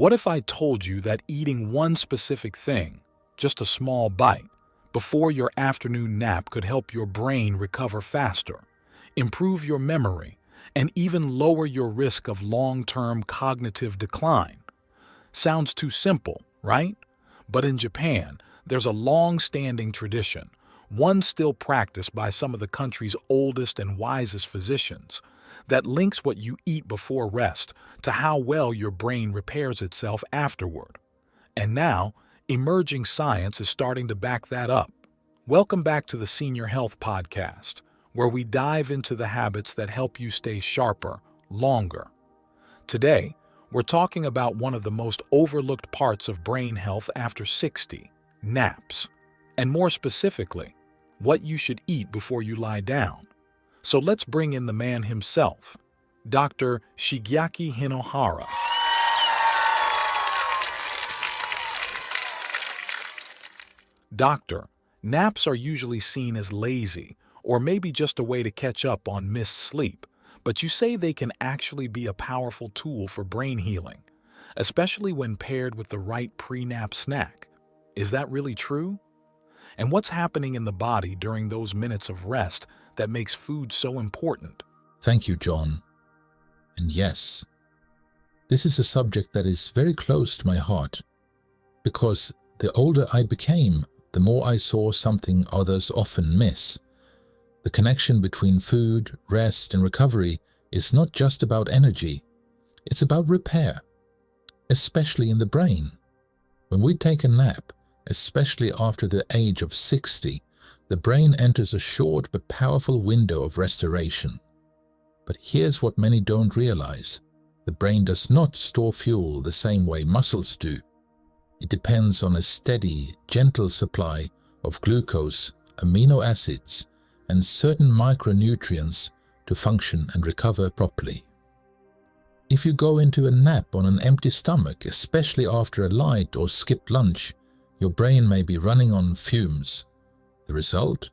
What if I told you that eating one specific thing, just a small bite, before your afternoon nap could help your brain recover faster, improve your memory, and even lower your risk of long-term cognitive decline? Sounds too simple, right? But in Japan, there's a long-standing tradition, one still practiced by some of the country's oldest and wisest physicians, that links what you eat before rest to how well your brain repairs itself afterward. And now, emerging science is starting to back that up. Welcome back to the Senior Health Podcast, where we dive into the habits that help you stay sharper, longer. Today, we're talking about one of the most overlooked parts of brain health after 60, naps. And more specifically, what you should eat before you lie down. So let's bring in the man himself, Dr. Shigeaki Hinohara. Doctor, naps are usually seen as lazy or maybe just a way to catch up on missed sleep, but you say they can actually be a powerful tool for brain healing, especially when paired with the right pre-nap snack. Is that really true? And what's happening in the body during those minutes of rest that makes food so important? Thank you, John. And yes, this is a subject that is very close to my heart, because the older I became, the more I saw something others often miss. The connection between food, rest, and recovery is not just about energy, it's about repair, especially in the brain. When we take a nap, especially after the age of 60, the brain enters a short but powerful window of restoration. But here's what many don't realize. The brain does not store fuel the same way muscles do. It depends on a steady, gentle supply of glucose, amino acids, and certain micronutrients to function and recover properly. If you go into a nap on an empty stomach, especially after a light or skipped lunch, your brain may be running on fumes. The result?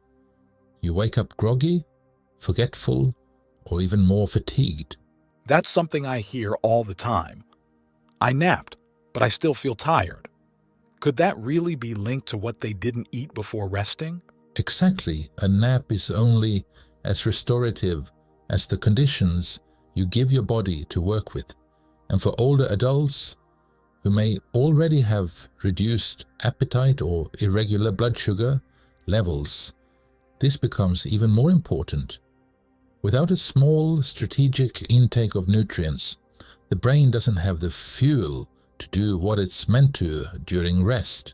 You wake up groggy, forgetful, or even more fatigued. That's something I hear all the time. I napped, but I still feel tired. Could that really be linked to what they didn't eat before resting? Exactly. A nap is only as restorative as the conditions you give your body to work with. And for older adults who may already have reduced appetite or irregular blood sugar levels, this becomes even more important. Without a small strategic intake of nutrients, the brain doesn't have the fuel to do what it's meant to during rest: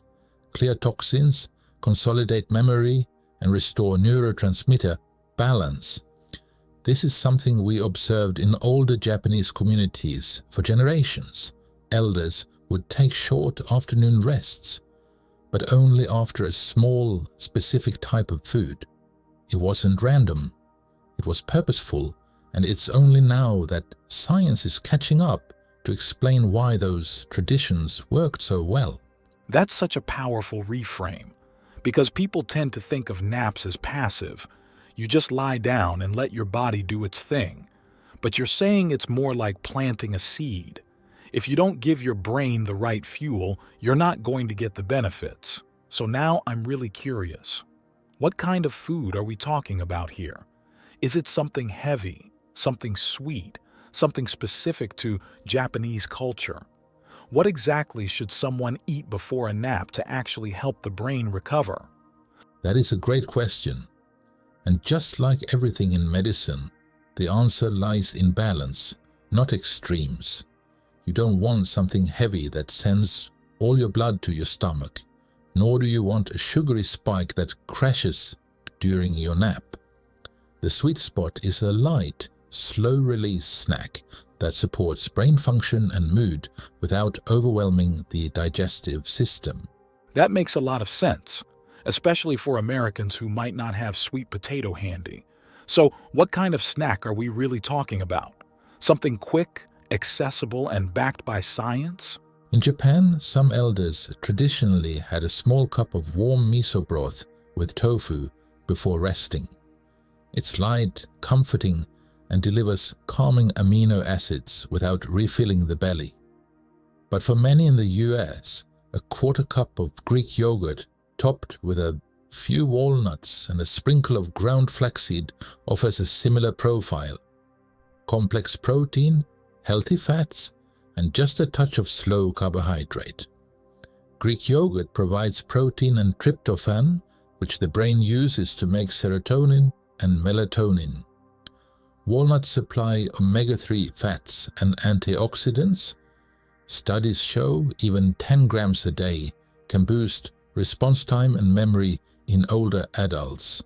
clear toxins, consolidate memory, and restore neurotransmitter balance. This is something we observed in older Japanese communities for generations. Elders would take short afternoon rests, but only after a small, specific type of food. It wasn't random, it was purposeful, and it's only now that science is catching up to explain why those traditions worked so well. That's such a powerful reframe, because people tend to think of naps as passive. You just lie down and let your body do its thing. But you're saying it's more like planting a seed. If you don't give your brain the right fuel, you're not going to get the benefits. So now I'm really curious. What kind of food are we talking about here? Is it something heavy, something sweet, something specific to Japanese culture? What exactly should someone eat before a nap to actually help the brain recover? That is a great question. And just like everything in medicine, the answer lies in balance, not extremes. You don't want something heavy that sends all your blood to your stomach, nor do you want a sugary spike that crashes during your nap. The sweet spot is a light, slow-release snack that supports brain function and mood without overwhelming the digestive system. That makes a lot of sense, especially for Americans who might not have sweet potato handy. So what kind of snack are we really talking about? Something quick, accessible, and backed by science? In Japan, some elders traditionally had a small cup of warm miso broth with tofu before resting. It's light, comforting, and delivers calming amino acids without refilling the belly. But for many in the US, a quarter cup of Greek yogurt topped with a few walnuts and a sprinkle of ground flaxseed offers a similar profile. Complex protein, healthy fats, and just a touch of slow carbohydrate. Greek yogurt provides protein and tryptophan, which the brain uses to make serotonin and melatonin. Walnuts supply omega-3 fats and antioxidants. Studies show even 10 grams a day can boost response time and memory in older adults.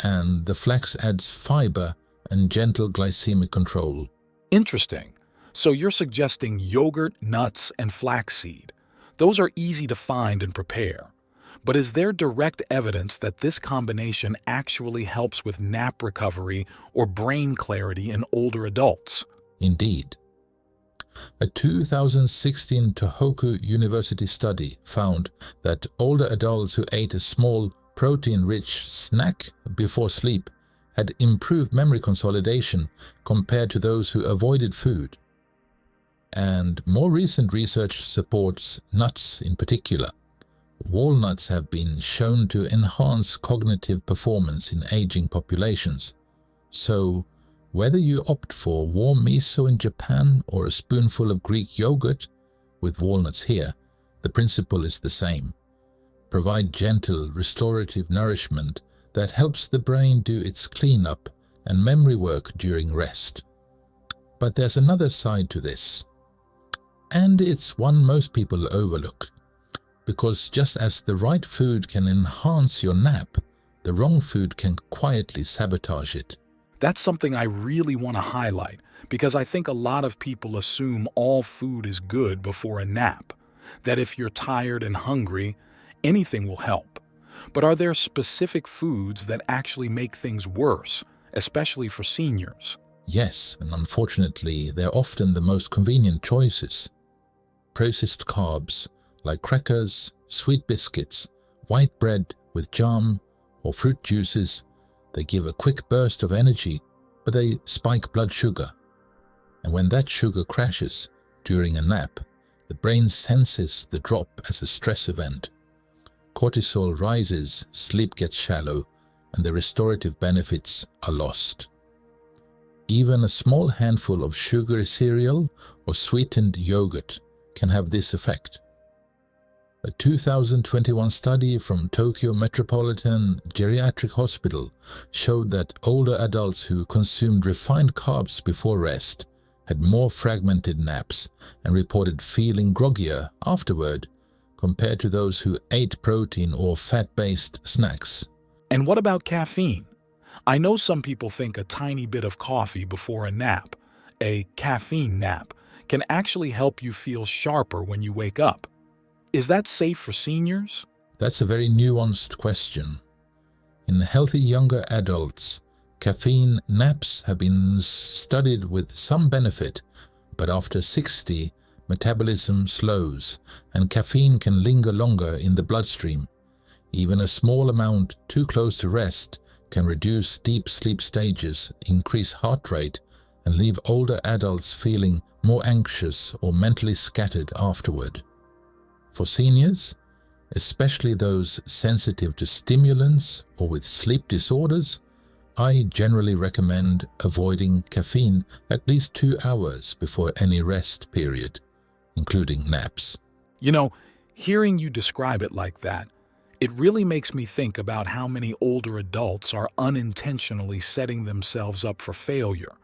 And the flax adds fiber and gentle glycemic control. Interesting. So you're suggesting yogurt, nuts, and flaxseed. Those are easy to find and prepare. But is there direct evidence that this combination actually helps with nap recovery or brain clarity in older adults? Indeed. A 2016 Tohoku University study found that older adults who ate a small protein-rich snack before sleep had improved memory consolidation compared to those who avoided food. And more recent research supports nuts in particular. Walnuts have been shown to enhance cognitive performance in aging populations. So, whether you opt for warm miso in Japan or a spoonful of Greek yogurt, with walnuts here, the principle is the same. Provide gentle, restorative nourishment that helps the brain do its cleanup and memory work during rest. But there's another side to this. And it's one most people overlook. Because just as the right food can enhance your nap, the wrong food can quietly sabotage it. That's something I really want to highlight, because I think a lot of people assume all food is good before a nap, that if you're tired and hungry, anything will help. But are there specific foods that actually make things worse, especially for seniors? Yes, and unfortunately, they're often the most convenient choices. Processed carbs, like crackers, sweet biscuits, white bread with jam, or fruit juices, they give a quick burst of energy, but they spike blood sugar. And when that sugar crashes during a nap, the brain senses the drop as a stress event. Cortisol rises, sleep gets shallow, and the restorative benefits are lost. Even a small handful of sugary cereal or sweetened yogurt can have this effect. A 2021 study from Tokyo Metropolitan Geriatric Hospital showed that older adults who consumed refined carbs before rest had more fragmented naps and reported feeling groggier afterward compared to those who ate protein or fat-based snacks. And what about caffeine? I know some people think a tiny bit of coffee before a nap, a caffeine nap, can actually help you feel sharper when you wake up. Is that safe for seniors? That's a very nuanced question. In healthy younger adults, caffeine naps have been studied with some benefit, but after 60, metabolism slows and caffeine can linger longer in the bloodstream. Even a small amount too close to rest can reduce deep sleep stages, increase heart rate, and leave older adults feeling more anxious or mentally scattered afterward. For seniors, especially those sensitive to stimulants or with sleep disorders, I generally recommend avoiding caffeine at least 2 hours before any rest period, including naps. You know, hearing you describe it like that, it really makes me think about how many older adults are unintentionally setting themselves up for failure.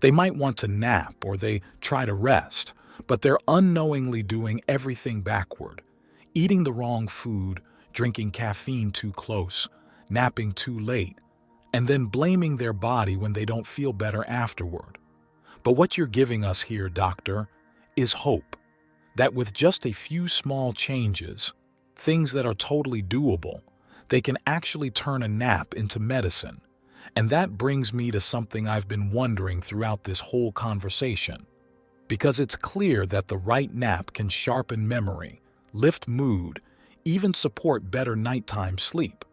They might want to nap or they try to rest, but they're unknowingly doing everything backward. Eating the wrong food, drinking caffeine too close, napping too late, and then blaming their body when they don't feel better afterward. But what you're giving us here, doctor, is hope. That with just a few small changes, things that are totally doable, they can actually turn a nap into medicine. And that brings me to something I've been wondering throughout this whole conversation. Because it's clear that the right nap can sharpen memory, lift mood, even support better nighttime sleep.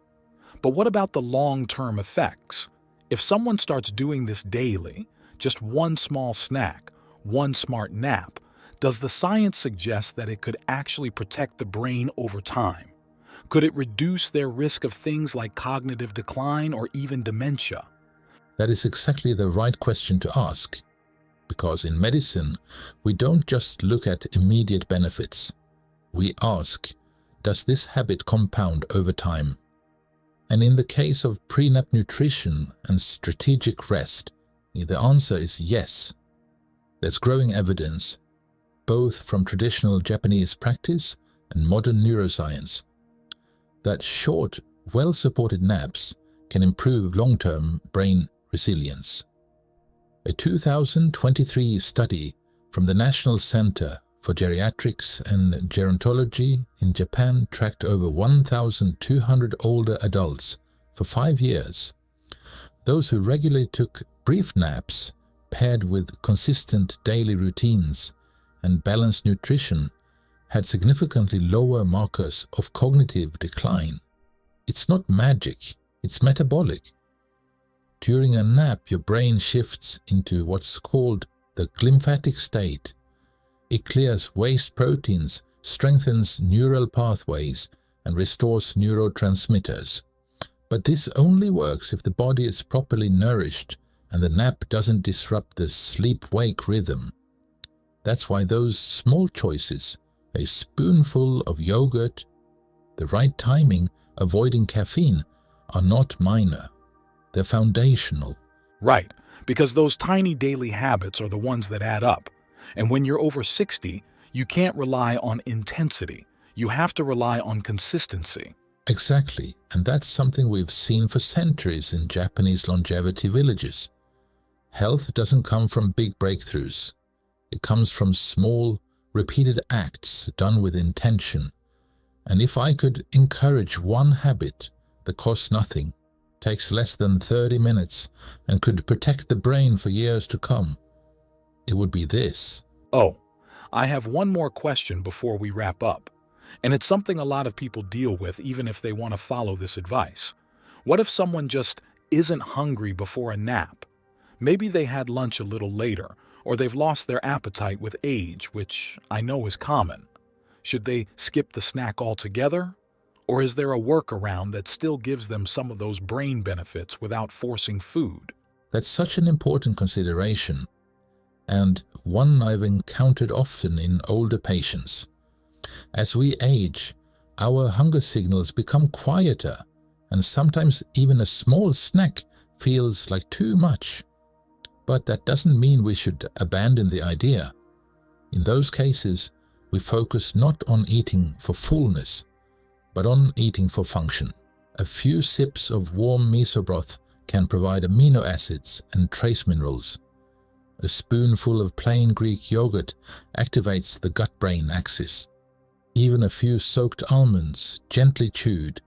But what about the long-term effects? If someone starts doing this daily, just one small snack, one smart nap, Does the science suggest that it could actually protect the brain over time? Could it reduce their risk of things like cognitive decline or even dementia? That is exactly the right question to ask, because in medicine, we don't just look at immediate benefits. We ask, does this habit compound over time? And in the case of pre-nap nutrition and strategic rest, the answer is yes. There's growing evidence, both from traditional Japanese practice and modern neuroscience, that short, well-supported naps can improve long-term brain resilience. A 2023 study from the National Center for Geriatrics and Gerontology in Japan tracked over 1,200 older adults for 5 years. Those who regularly took brief naps paired with consistent daily routines and balanced nutrition had significantly lower markers of cognitive decline. It's not magic, it's metabolic. During a nap, your brain shifts into what's called the glymphatic state. It clears waste proteins, strengthens neural pathways, and restores neurotransmitters. But this only works if the body is properly nourished and the nap doesn't disrupt the sleep-wake rhythm. That's why those small choices, a spoonful of yogurt, the right timing, avoiding caffeine, are not minor. They're foundational. Right, because those tiny daily habits are the ones that add up. And when you're over 60, you can't rely on intensity. You have to rely on consistency. Exactly, and that's something we've seen for centuries in Japanese longevity villages. Health doesn't come from big breakthroughs. It comes from small, repeated acts done with intention. And if I could encourage one habit that costs nothing, takes less than 30 minutes, and could protect the brain for years to come, it would be this. Oh, I have one more question before we wrap up. And it's something a lot of people deal with even if they want to follow this advice. What if someone just isn't hungry before a nap? Maybe they had lunch a little later, or they've lost their appetite with age, which I know is common. Should they skip the snack altogether? Or is there a workaround that still gives them some of those brain benefits without forcing food? That's such an important consideration, and one I've encountered often in older patients. As we age, our hunger signals become quieter, and sometimes even a small snack feels like too much. But that doesn't mean we should abandon the idea. In those cases, we focus not on eating for fullness, but on eating for function. A few sips of warm miso broth can provide amino acids and trace minerals. A spoonful of plain Greek yogurt activates the gut-brain axis. Even a few soaked almonds, gently chewed,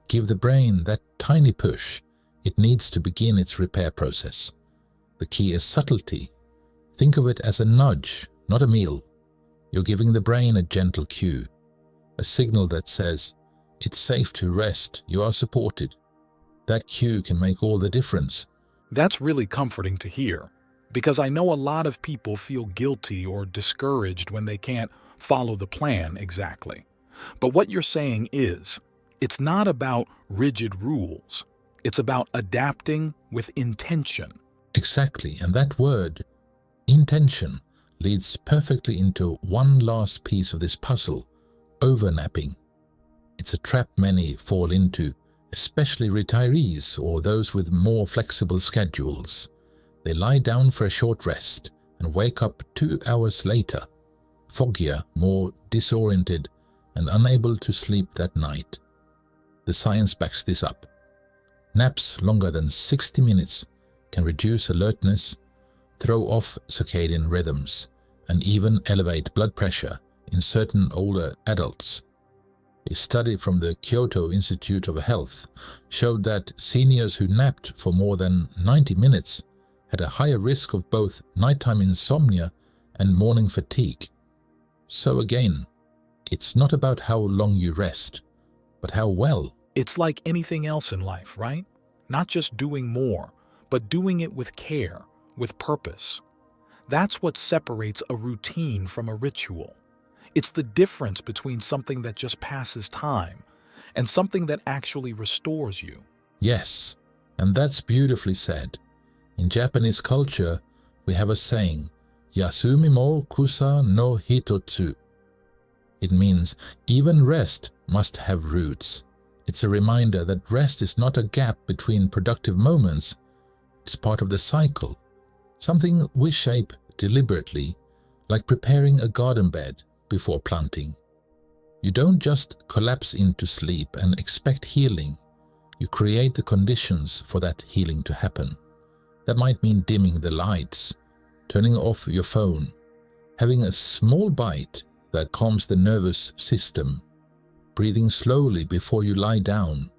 give the brain that tiny push it needs to begin its repair process. The key is subtlety. Think of it as a nudge, not a meal. You're giving the brain a gentle cue, a signal that says, it's safe to rest, you are supported. That cue can make all the difference. That's really comforting to hear, because I know a lot of people feel guilty or discouraged when they can't follow the plan exactly. But what you're saying is, it's not about rigid rules. It's about adapting with intention. Exactly, and that word, intention, leads perfectly into one last piece of this puzzle, overnapping. It's a trap many fall into, especially retirees or those with more flexible schedules. They lie down for a short rest and wake up 2 hours later, foggier, more disoriented, and unable to sleep that night. The science backs this up. Naps longer than 60 minutes can reduce alertness, throw off circadian rhythms, and even elevate blood pressure in certain older adults. A study from the Kyoto Institute of Health showed that seniors who napped for more than 90 minutes had a higher risk of both nighttime insomnia and morning fatigue. So again, it's not about how long you rest, but how well. It's like anything else in life, right? Not just doing more, but doing it with care, with purpose. That's what separates a routine from a ritual. It's the difference between something that just passes time and something that actually restores you. Yes, and that's beautifully said. In Japanese culture, we have a saying, Yasumi mo kusa no hitotsu. It means even rest must have roots. It's a reminder that rest is not a gap between productive moments. It's part of the cycle, something we shape deliberately, like preparing a garden bed before planting. You don't just collapse into sleep and expect healing. You create the conditions for that healing to happen. That might mean dimming the lights, turning off your phone, having a small bite that calms the nervous system, breathing slowly before you lie down.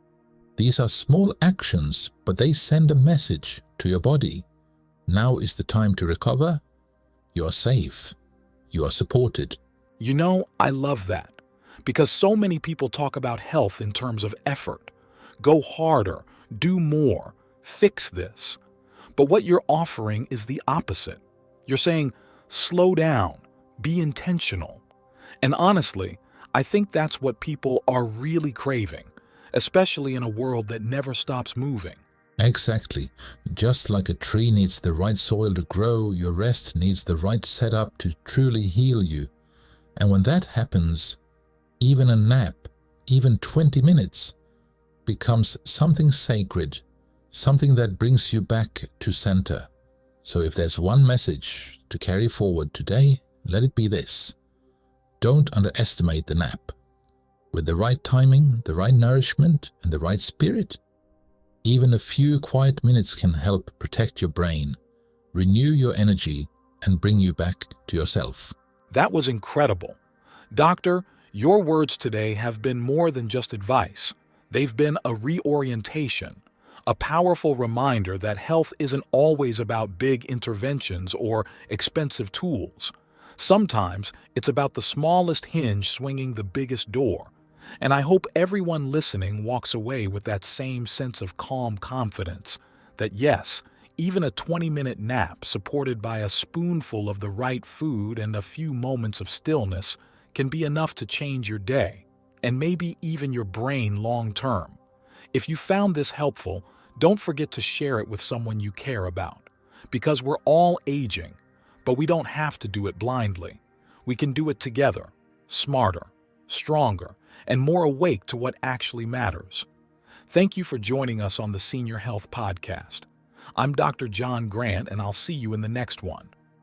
These are small actions, but they send a message to your body. Now is the time to recover. You are safe. You are supported. You know, I love that, because so many people talk about health in terms of effort. Go harder, do more, fix this. But what you're offering is the opposite. You're saying, slow down, be intentional. And honestly, I think that's what people are really craving, especially in a world that never stops moving. Exactly. Just like a tree needs the right soil to grow, your rest needs the right setup to truly heal you. And when that happens, even a nap, even 20 minutes, becomes something sacred, something that brings you back to center. So if there's one message to carry forward today, let it be this. Don't underestimate the nap. With the right timing, the right nourishment, and the right spirit, even a few quiet minutes can help protect your brain, renew your energy, and bring you back to yourself. That was incredible. Doctor, your words today have been more than just advice. They've been a reorientation, a powerful reminder that health isn't always about big interventions or expensive tools. Sometimes it's about the smallest hinge swinging the biggest door. And I hope everyone listening walks away with that same sense of calm confidence that yes, even a 20-minute nap supported by a spoonful of the right food and a few moments of stillness can be enough to change your day, and maybe even your brain long term. If you found this helpful, don't forget to share it with someone you care about. Because we're all aging, but we don't have to do it blindly. We can do it together, smarter, stronger, and more awake to what actually matters. Thank you for joining us on the Senior Health Podcast. I'm Dr. John Grant, and I'll see you in the next one.